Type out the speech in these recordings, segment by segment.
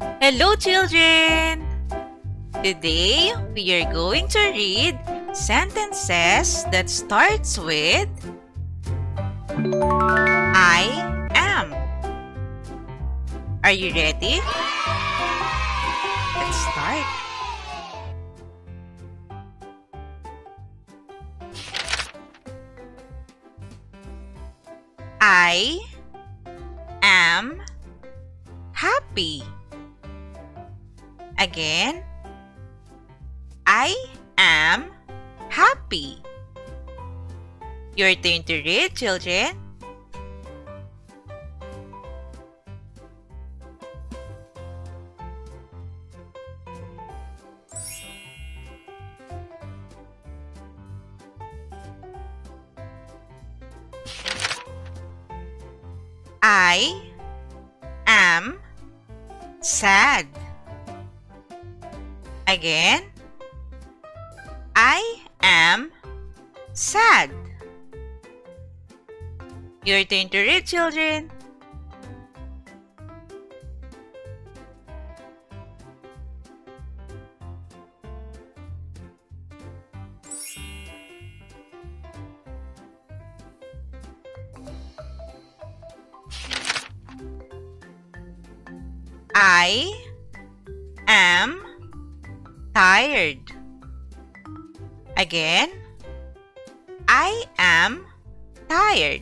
Hello, children! Today, we are going to read sentences that starts with I am. Are you ready? Let's start. I am happy. Again, I am happy. Your turn to read, children. I am sad. Again, I am sad. Your turn to read, children. I am tired. Again, I am tired.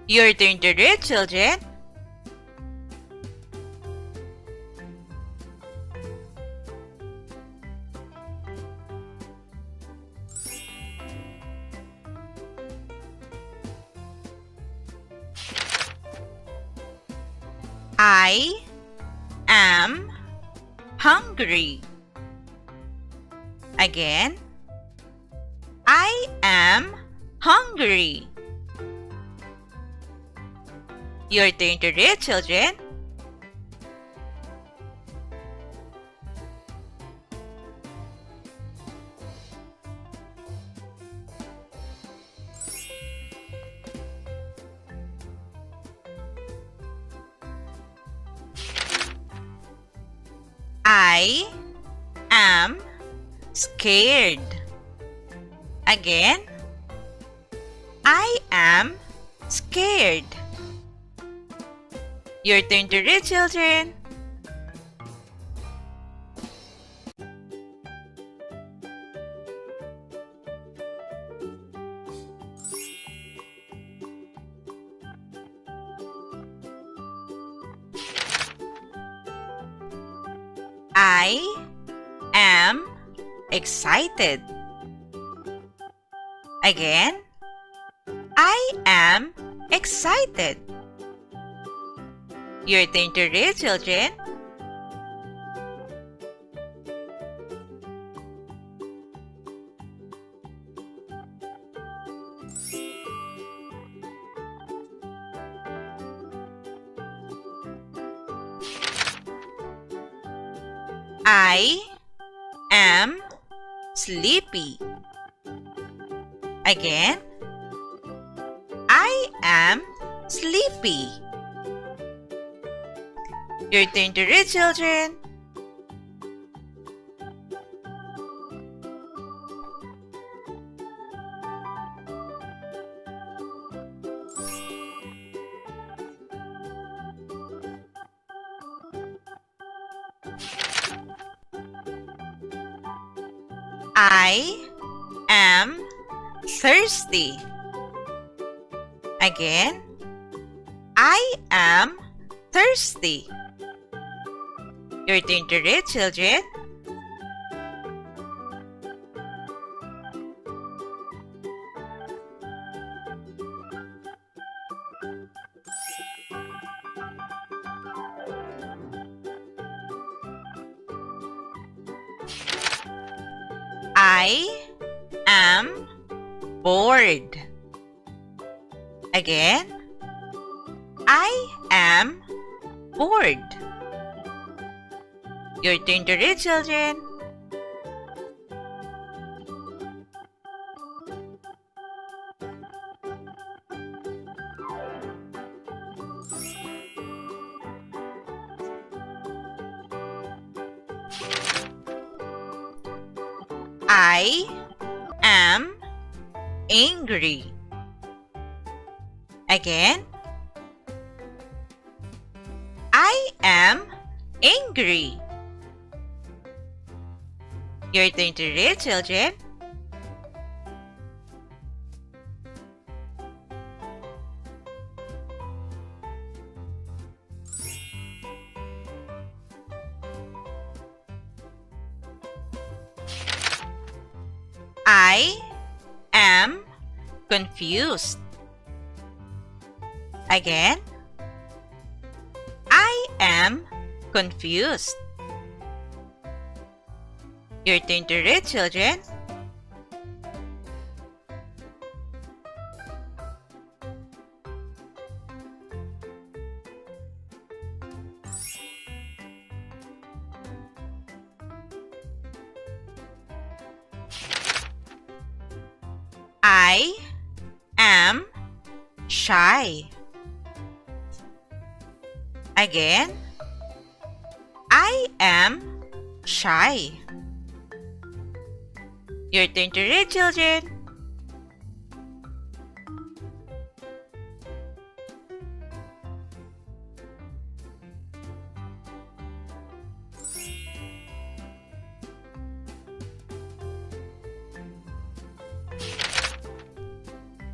Your turn to read, children. I am hungry. Again, I am hungry. Your turn to read, children. I am scared. Again, I am scared. Your turn to read, children. I am excited. Again, I am excited. Your turn to read, children. I am sleepy. Again, I am sleepy. Your turn to read, children. I am thirsty. Again, I am thirsty. Your turn to read, children. I am bored. Again, I am bored. Your turn to read, children. I am angry. Again. I am angry. Your turn to read, children. I am confused. Again. I am confused. Your turn to read, children. I am shy. Again. I am shy. Your turn to read, children.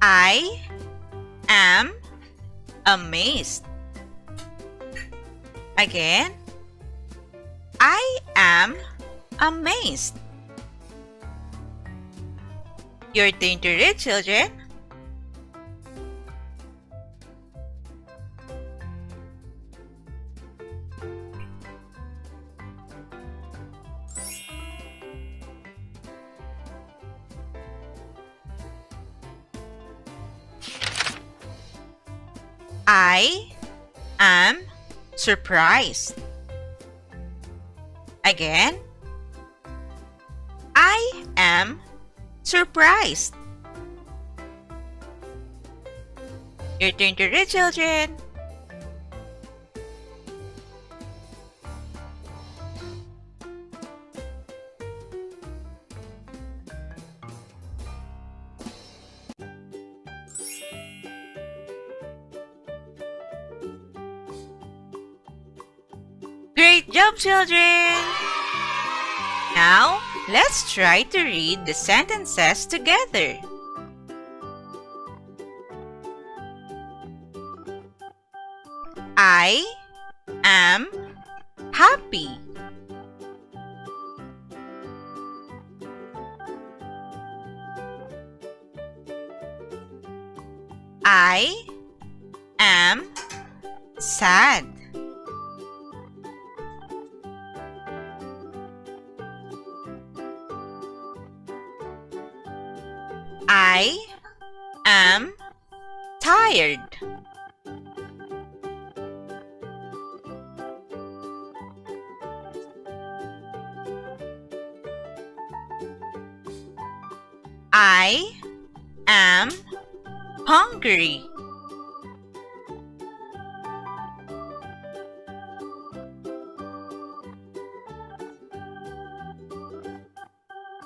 I am amazed. Again. I am amazed. Your turn to read, children. I am surprised. Again. I am surprised. Your turn to read, children. Great job, children! Now, let's try to read the sentences together. I am happy. I am sad. I am tired. I am hungry.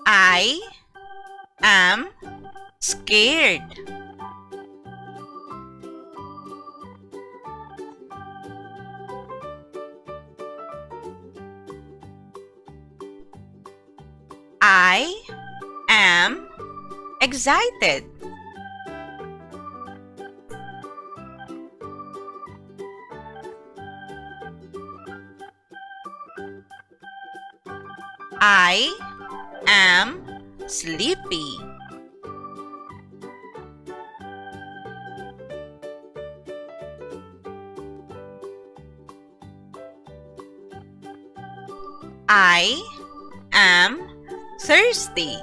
I am scared. I am excited. I am sleepy. I am thirsty.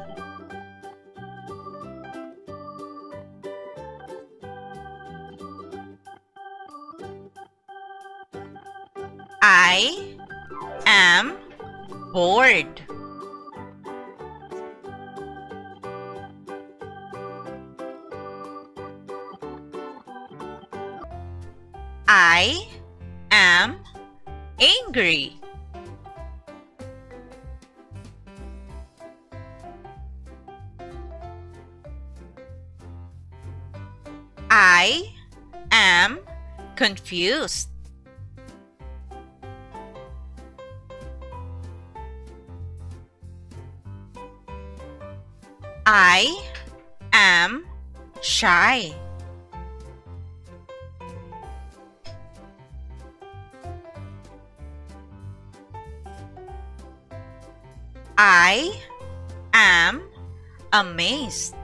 I am bored. I am angry. I am confused. I am shy. I am amazed.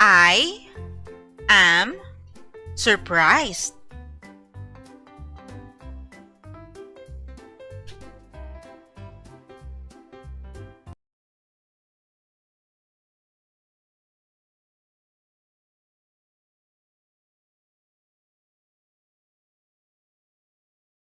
I am surprised.